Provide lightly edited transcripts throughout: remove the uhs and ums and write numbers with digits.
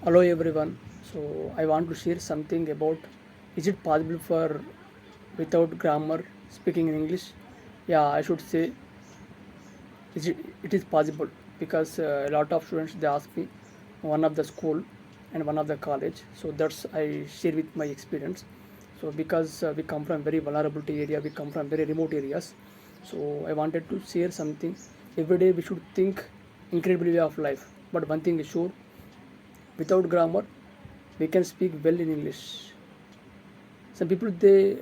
Hello everyone. So I want to share something about, is it possible for without grammar speaking in English? Yeah, I should say it is possible because a lot of students they ask me one of the school and one of the college. So that's I share with my experience. So because we come from very vulnerability area, we come from very remote areas. So I wanted to share something. Every day we should think incredibly way of life. But one thing is sure, without grammar we can speak well in English. Some people they,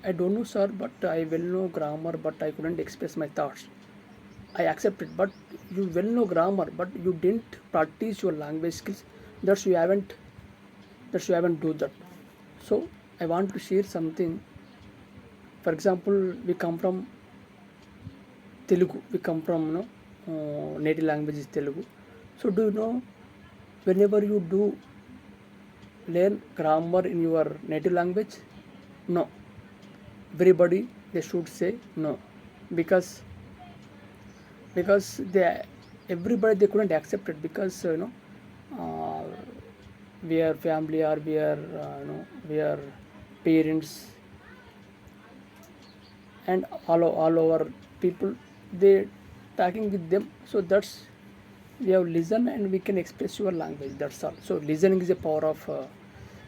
I don't know sir, but I well know grammar, but I couldn't express my thoughts. I accept it, but you well know grammar, but you didn't practice your language skills. That's you haven't. That's you haven't do that. So I want to share something. For example, we come from Telugu. We come from native language is Telugu. So do you know whenever you do learn grammar in your native language? No, everybody they should say no, because they everybody they couldn't accept it because uh, we are family or we are we are parents and all our people they talking with them. So that's we have listen and we can express your language. That's all. So listening is a power of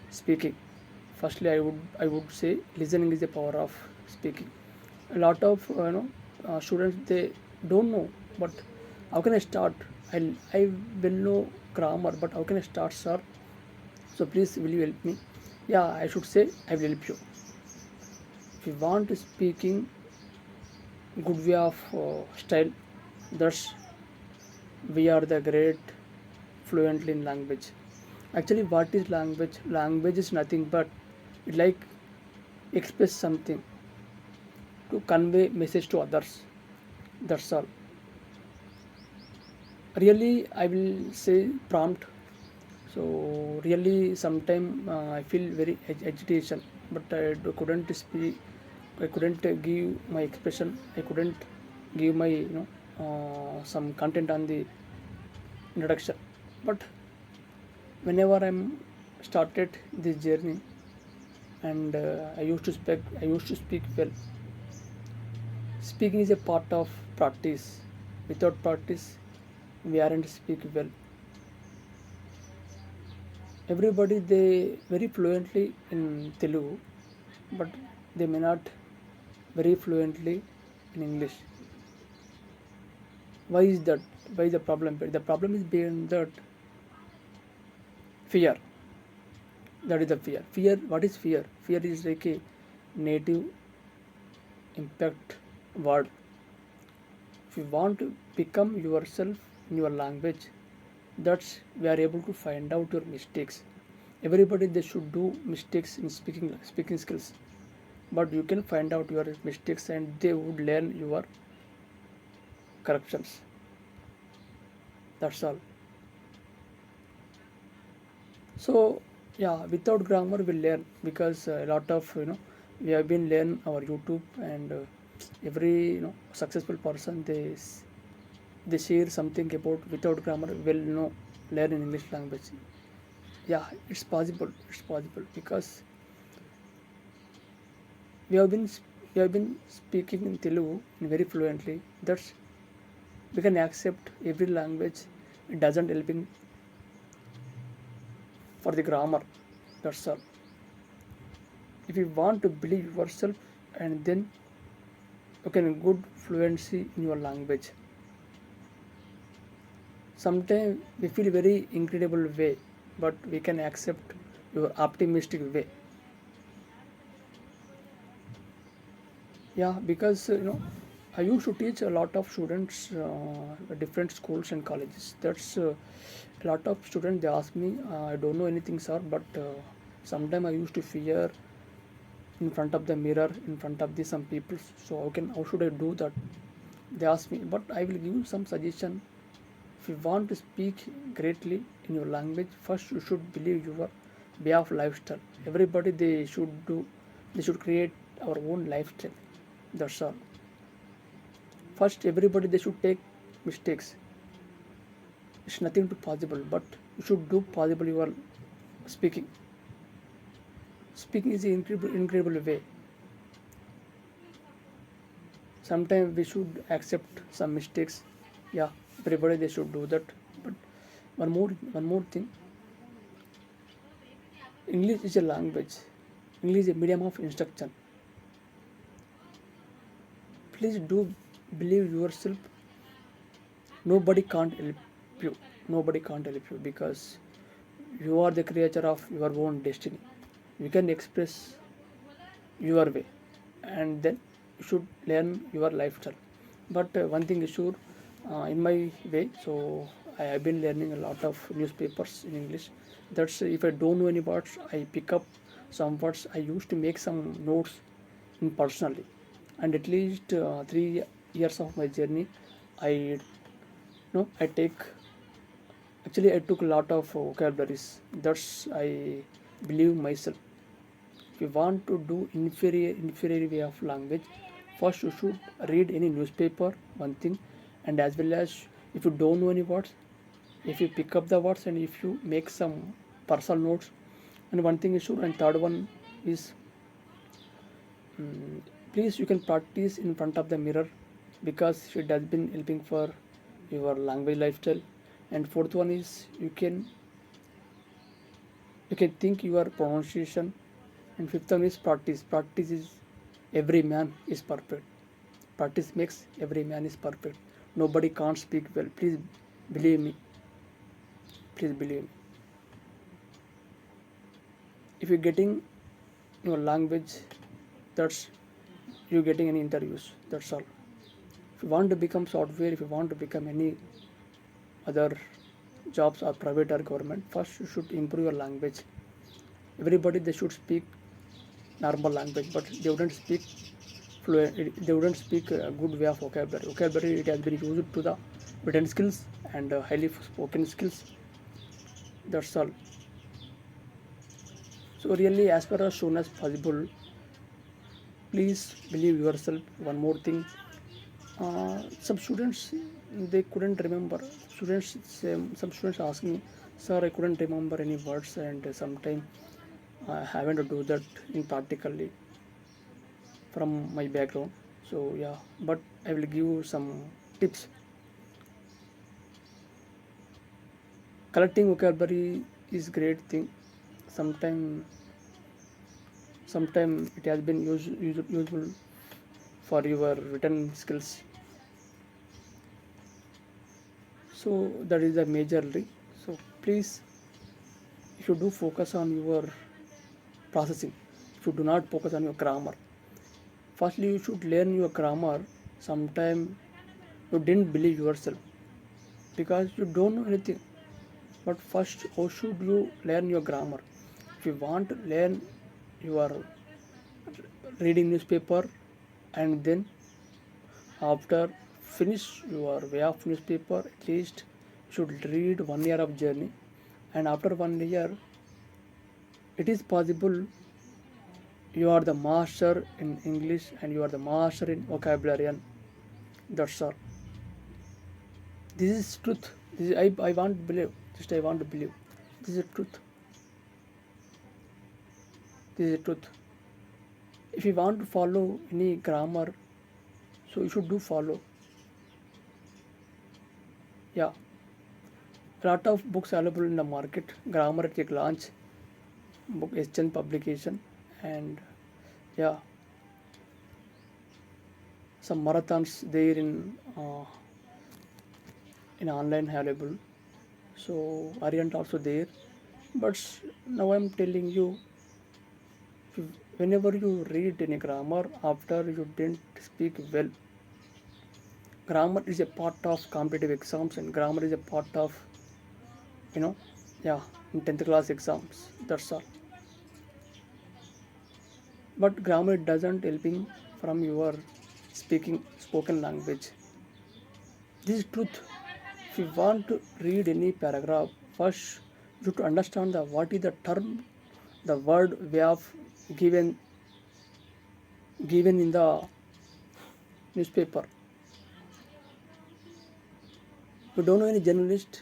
speaking. Firstly, I would say listening is the power of speaking. A lot of students they don't know, but how can I start? I will know grammar, but how can I start, sir? So please, will you help me? Yeah, I should say I will help you. If you want to speaking good way of style, that's we are the great fluently in language. Actually, what is language? Language is nothing but it like express something to convey message to others. That's all. Really, I will say prompt. So really sometime I feel very agitation, but couldn't speak. I couldn't give my expression. I couldn't give my some content on the introduction. But whenever I'm started this journey, and I used to speak well. Speaking is a part of practice. Without practice we aren't speak well. Everybody they very fluently in Telugu, but they may not very fluently in English. Why is that? Why is the problem? The problem is being that fear. That is the fear. Fear. What is fear? Fear is like a native impact word. If you want to become yourself in your language, that's we are able to find out your mistakes. Everybody they should do mistakes in speaking skills, but you can find out your mistakes and they would learn your corrections. That's all. So yeah, without grammar we learn because a lot of we have been learn our YouTube, and every successful person they share something about without grammar will learn in English language. Yeah, it's possible. It's possible because we have been we have been speaking in Telugu in very fluently. That's we can accept every language. It doesn't helping for the grammar. That's all. If you want to believe yourself, and then you can good fluency in your language. Sometimes we feel very incredible way, but we can accept your optimistic way. Yeah, because I used to teach a lot of students, different schools and colleges. That's a lot of students they ask me, I don't know anything, sir, but sometimes I used to fear in front of the mirror, in front of the some people. So how should I do that? They ask me, but I will give you some suggestion. If you want to speak greatly in your language, first you should believe your way of lifestyle. Everybody they should create our own lifestyle. That's all. First, everybody they should take mistakes. It's nothing to possible, but you should do possible your speaking. Speaking is an incredible way. Sometimes we should accept some mistakes. Yeah, everybody they should do that. But one more thing, English is a language. English is a medium of instruction. Please do believe yourself. Nobody can't help you. Nobody can't help you because you are the creator of your own destiny. You can express your way, and then you should learn your lifestyle. But one thing is sure, in my way, so I have been learning a lot of newspapers in English. That's if I don't know any words, I pick up some words. I used to make some notes in personally, and at least 3 years of my journey, I I take actually I took a lot of vocabularies. That's I believe myself. If you want to do inferior way of language, first you should read any newspaper, one thing, and as well as if you don't know any words, if you pick up the words and if you make some personal notes, and one thing is sure, and third one is please you can practice in front of the mirror because it has been helping for your language lifestyle. And fourth one is you can think your pronunciation. And fifth one is practice. Practice is every man is perfect. Practice makes every man is perfect. Nobody can't speak well. Please believe me. Please believe me. If you're getting your language, that's you getting any interviews. That's all. If you want to become software, if you want to become any other jobs or private or government, first you should improve your language. Everybody they should speak normal language, but they wouldn't speak fluent. They wouldn't speak a good way of vocabulary. Vocabulary it has been used to the written skills and highly spoken skills. That's all. So really, as far as soon as possible, please believe yourself. One more thing, some students they couldn't remember. Some students ask me, sir, I couldn't remember any words, and sometimes I haven't to do that in practically from my background. So yeah, but I will give you some tips. Collecting vocabulary is great thing. Sometime it has been useful for your written skills. So that is the majorly. So please, if you do focus on your processing, if you do not focus on your grammar, firstly you should learn your grammar. Sometime you didn't believe yourself because you don't know anything. But first, how should you learn your grammar? If you want to learn your reading newspaper, and then after finish your way of newspaper, at least you should read 1 year of journey, and after 1 year, it is possible you are the master in English and you are the master in vocabulary. And that's all. This is truth. I want to believe. Just I want to believe. This is truth. This is truth. If you want to follow any grammar, so you should do follow. Yeah, a lot of books available in the market. Grammatic launch book exchange publication, and yeah, some marathons there in online available. So Arient also there. But now I'm telling you, whenever you read any grammar after you didn't speak well, grammar is a part of competitive exams, and grammar is a part of you know yeah, in 10th class exams. That's all. But grammar doesn't helping from your speaking spoken language. This is truth. If you want to read any paragraph, first you have to understand the what is the term, the word we have given given in the newspaper. You don't know any journalist,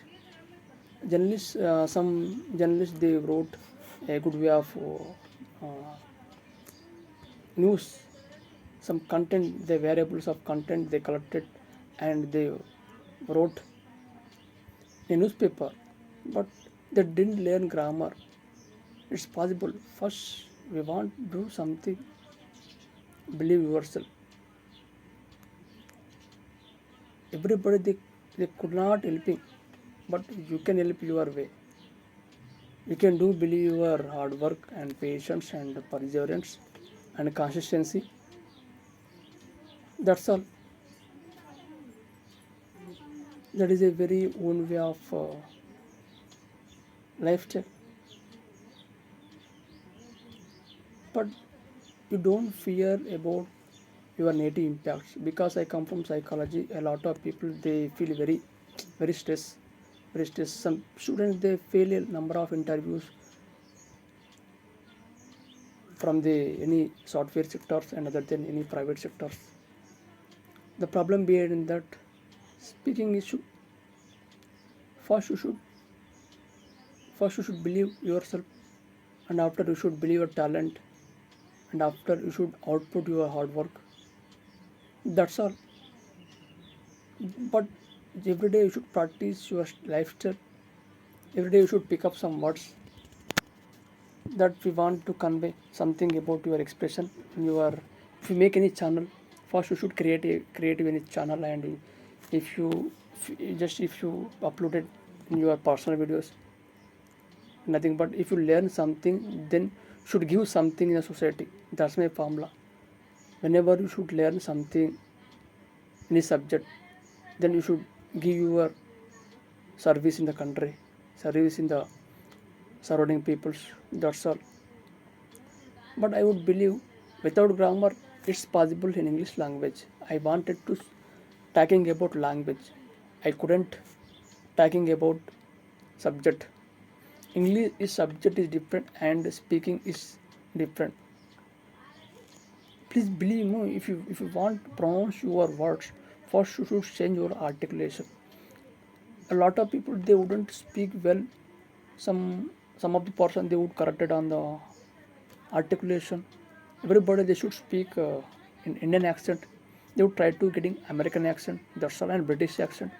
Journalists, some journalists, they wrote a good way of news, some content, the variables of content they collected, and they wrote a newspaper, but they didn't learn grammar. It's possible. First, we want to do something, believe yourself. Everybody, they could not helping, but you can help your way. You can do, believe your hard work and patience and perseverance and consistency. That's all. That is a very own way of lifestyle. But you don't fear about your native impacts, because I come from psychology. A lot of people, they feel very stressed. Some students, they fail a number of interviews from the any software sectors and other than any private sectors. The problem being in that speaking issue. First you should first you should believe yourself, and after you should believe your talent, and after you should output your hard work. That's all. But every day you should practice your lifestyle. Every day you should pick up some words that we want to convey something about your expression in your. If you make any channel, first you should create any channel, and if you if you upload it in your personal videos, nothing. But if you learn something, then should give something in the society. That's my formula. Whenever you should learn something, any subject, then you should give your service in the country, service in the surrounding peoples. That's all. But I would believe without grammar, it's possible in English language. I wanted to talking about language. I couldn't talking about subject. English is subject is different and speaking is different. Please believe me, if you want to pronounce your words, first you should change your articulation. A lot of people, they wouldn't speak well. Some of the person, they would correct it on the articulation. Everybody, they should speak in Indian accent. They would try to getting American accent, that's all, and British accent.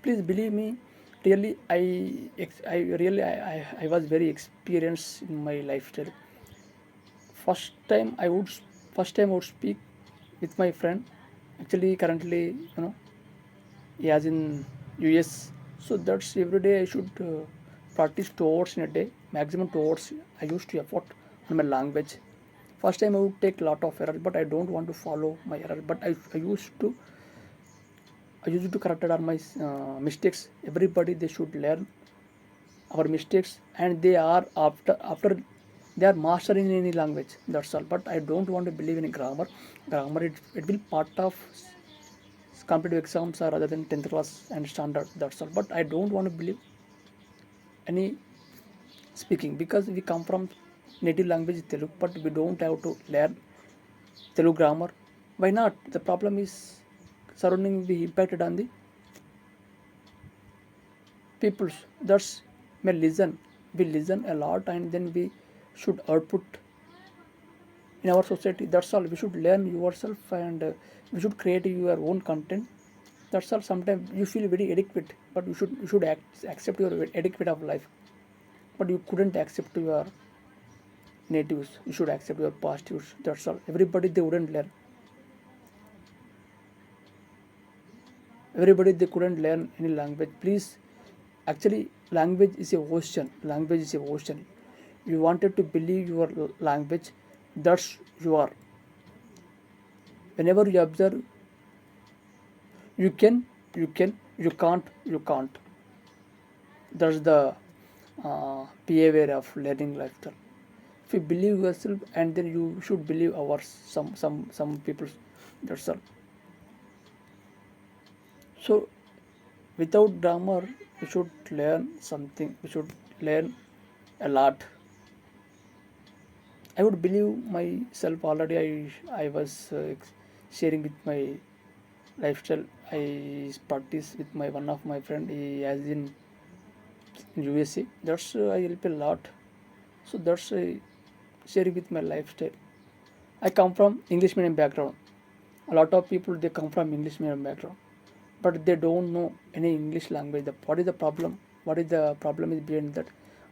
Please believe me. Really, I really I was very experienced in my lifestyle. First time I would first time I would speak with my friend. Actually, currently, he is in US. So that's every day I should practice 2 hours in a day, maximum 2 hours. I used to effort on my language. First time I would take a lot of errors, but I don't want to follow my error. But I used to correct it on my mistakes. Everybody, they should learn our mistakes, and they are after they are mastering any language. That's all. But I don't want to believe in grammar. Grammar, it will part of competitive exams or other than 10th class and standard. That's all. But I don't want to believe any speaking, because we come from native language Telugu, but we don't have to learn Telugu grammar. Why not? The problem is surrounding will be impacted on the peoples. That's may listen. We listen a lot, and then we should output in our society. That's all. We should learn yourself, and we should create your own content. That's all. Sometimes you feel very adequate, but you should accept your adequate of life. But you couldn't accept your natives. You should accept your positives. That's all. Everybody, they wouldn't learn. Everybody, they couldn't learn any language. Please, actually, language is a ocean. Language is a ocean. You wanted to believe your language. That's you are. Whenever you observe, you can, you can't, you can't. That's the behavior of learning lifestyle. If you believe yourself, and then you should believe ours. Some people. That's all. So without grammar, we should learn something. We should learn a lot. I would believe myself already. I was sharing with my lifestyle. I practice with my one of my friend. He has in in USA. That's I help a lot. So that's sharing with my lifestyle. I come from English medium background. A lot of people they come from English medium background, but they don't know any English language. What is the problem? What is the problem is behind that?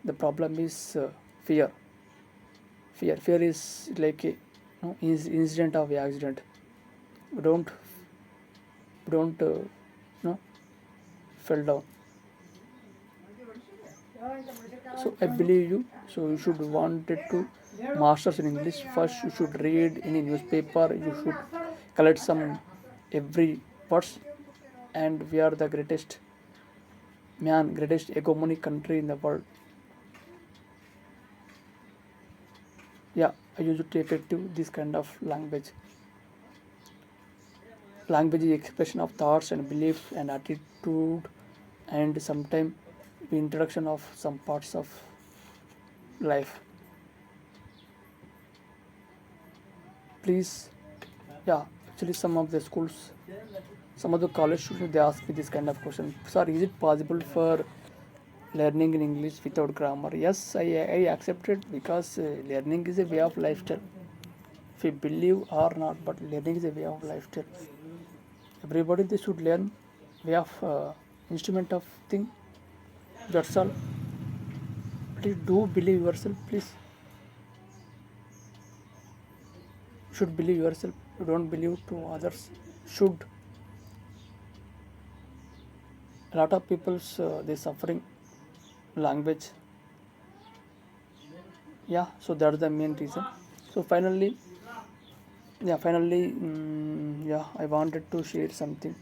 The problem is fear. Fear is like a incident of accident. We don't no fell down. So I believe you. So you should wanted to masters in English. First, you should read any newspaper. You should collect some every words. And we are the greatest hegemonic country in the world. Yeah, I use it to effective this kind of language. Language is expression of thoughts and beliefs and attitude, and sometimes the introduction of some parts of life. Please, yeah, actually some of the college students they ask me this kind of question. Sir, is it possible for learning in English without grammar? Yes, I accept it because learning is a way of lifestyle. If you believe or not, but learning is a way of lifestyle. Everybody they should learn way of instrument of thing. That's all. Please do believe yourself. Please, should believe yourself. You don't believe to others. Should a lot of people's they suffering language. Yeah, so that's the main reason. So finally, yeah, I wanted to share something.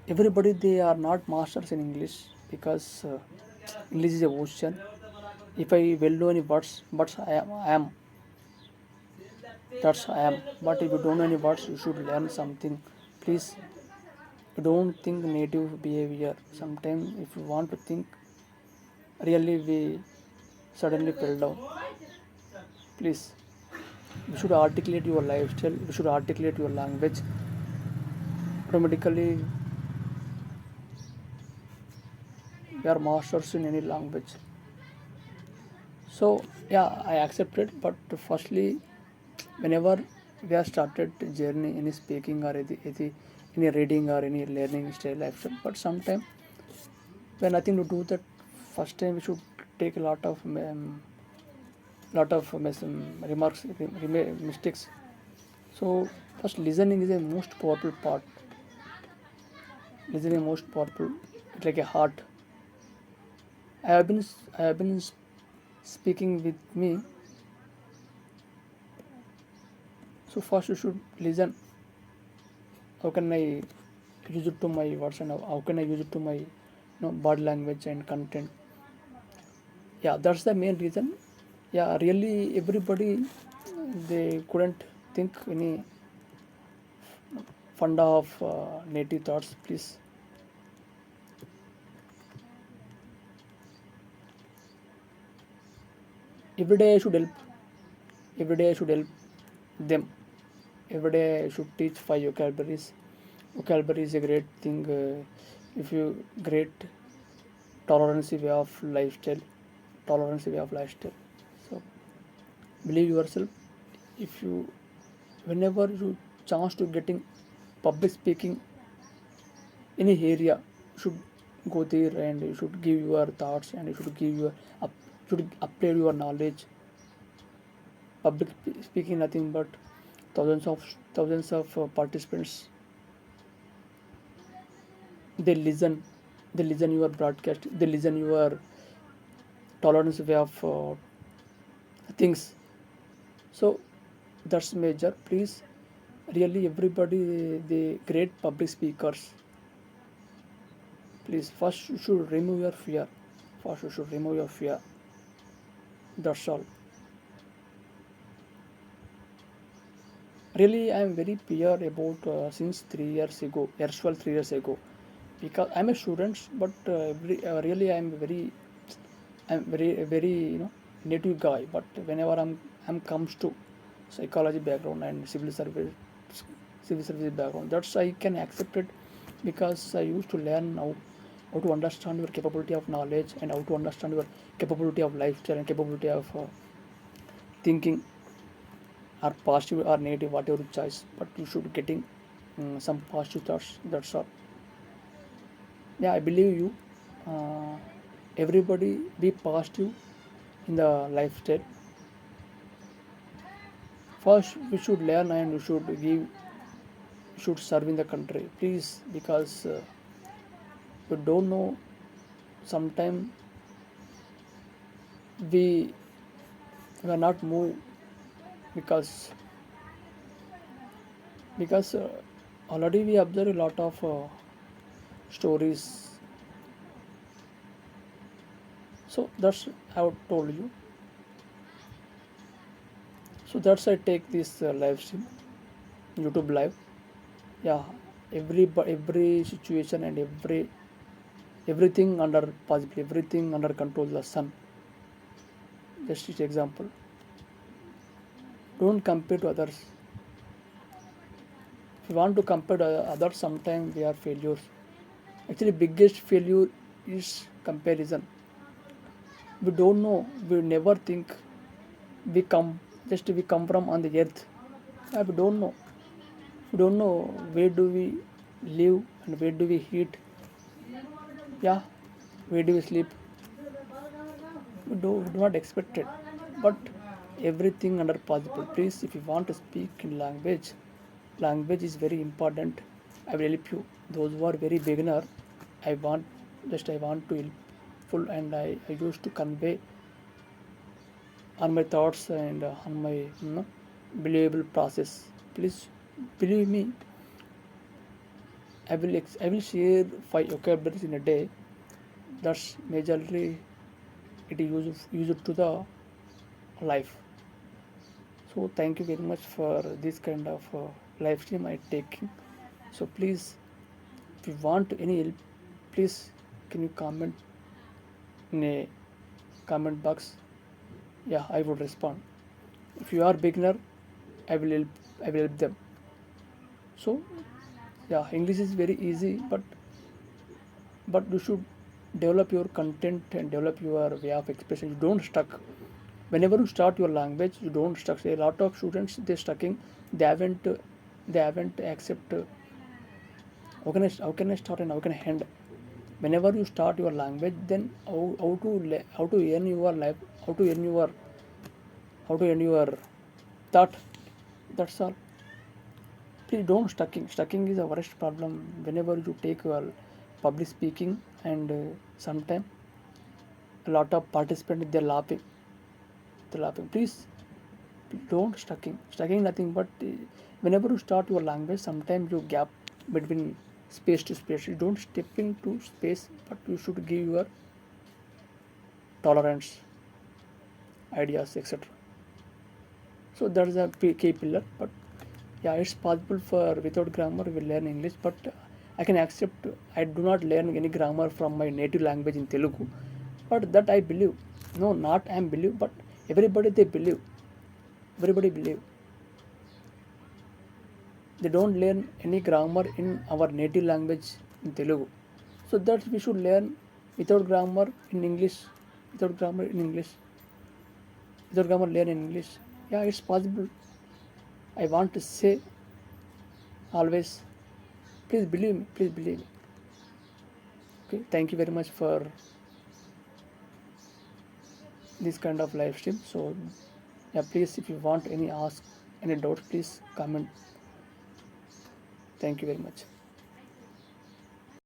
Everybody they are not masters in English because English is a ocean. If I will know any words, but I am that's I am. But if you don't know any words, you should learn something. Please, you don't think native behavior. Sometimes, if you want to think, really we suddenly fell down. Please, you should articulate your lifestyle. You should articulate your language. Automatically, we are masters in any language. So yeah, I accept it. But firstly, whenever we have started journey any speaking or any reading or any learning style lifestyle, but sometimes we have nothing to do that. First time we should take a remarks mistakes. So first listening is a most powerful part. Listening is most powerful. It's like a heart. I have been speaking with me. So first you should listen. How can I use it to my words and how can I use it to my body language and content? Yeah, that's the main reason. Yeah, really everybody they couldn't think any funda of native thoughts. Please, every day I should help. Every day I should help them. Every day I should teach five vocabularies. Vocabulary is a great thing. If you great tolerance way of lifestyle, tolerance way of lifestyle. So believe yourself. If you whenever you chance to getting public speaking any area, you should go there and you should give your thoughts and you should give your up, should upgrade your knowledge. Public speaking nothing but thousands of participants they listen your broadcast, they listen your tolerance way of things. So that's major. Please, really everybody the great public speakers. Please, first you should remove your fear. First you should remove your fear. That's all. Really, I am very fear about since 3 years ago, erstwhile 3 years ago, because I'm a student, but really I'm very native guy. But whenever I'm comes to psychology background and civil service background, that's I can accept it. because I used to learn now how to understand your capability of knowledge and how to understand your capability of lifestyle and capability of thinking or positive or negative, whatever choice. But you should getting some positive thoughts. That's all. Yeah, I believe you. Uh, Everybody be positive in the lifestyle. First, we should learn and we should give, should serve in the country, please, because you don't know. Sometime we are not move because because already we observe a lot of stories. So that's I have told you. So that's I take this live stream, YouTube live. Yeah, every situation and everything under possible, everything under control. The sun. Just its example. Don't compare to others. If you want to compare to others, sometimes they are failures. Actually, biggest failure is comparison. We don't know. We never think we come we come from on the earth. We don't know. We don't know where do we live and where do we eat. Yeah, where do we sleep. We do not expect it, but everything under possible. Please, if you want to speak in language is very important. I will help you. Those who are very beginner, I want I want to helpful, and I used to convey on my thoughts and on my believable process. Please believe me. I will share 5 vocabularies in a day. That's majorly it is used to the life. So thank you very much for this kind of live stream I taking. So please, if you want any help, please can you comment in a comment box. Yeah, I will respond. If you are beginner, I will help. I will help them. So yeah, English is very easy, but you should develop your content and develop your way of expression. You don't stuck. Whenever you start your language, you don't stuck. A lot of students they stucking. They haven't they haven't accept. How can I start and how can I end? Whenever you start your language, then how to earn your life, how to earn your how to earn your thought. That's all. Please don't stucking. Stucking is a worst problem. Whenever you take your public speaking and sometime a lot of participants they're laughing. They're laughing. Please don't stucking. Stucking nothing but whenever you start your language, sometimes you gap between space to space. You don't step into space, but you should give your tolerance, ideas, etc. So that is a key pillar. But yeah, it's possible for without grammar we learn English, but I can accept. I do not learn any grammar from my native language in Telugu, but that I believe. No, not I am believe, but everybody they believe. Everybody believe. They don't learn any grammar in our native language in Telugu. So that we should learn without grammar in English, without grammar in English, without grammar learn in English. Yeah, it's possible. I want to say always. Please believe me. Please believe me. Okay. Thank you very much for this kind of live stream. So yeah, please if you want any ask any doubts, please comment. Thank you very much.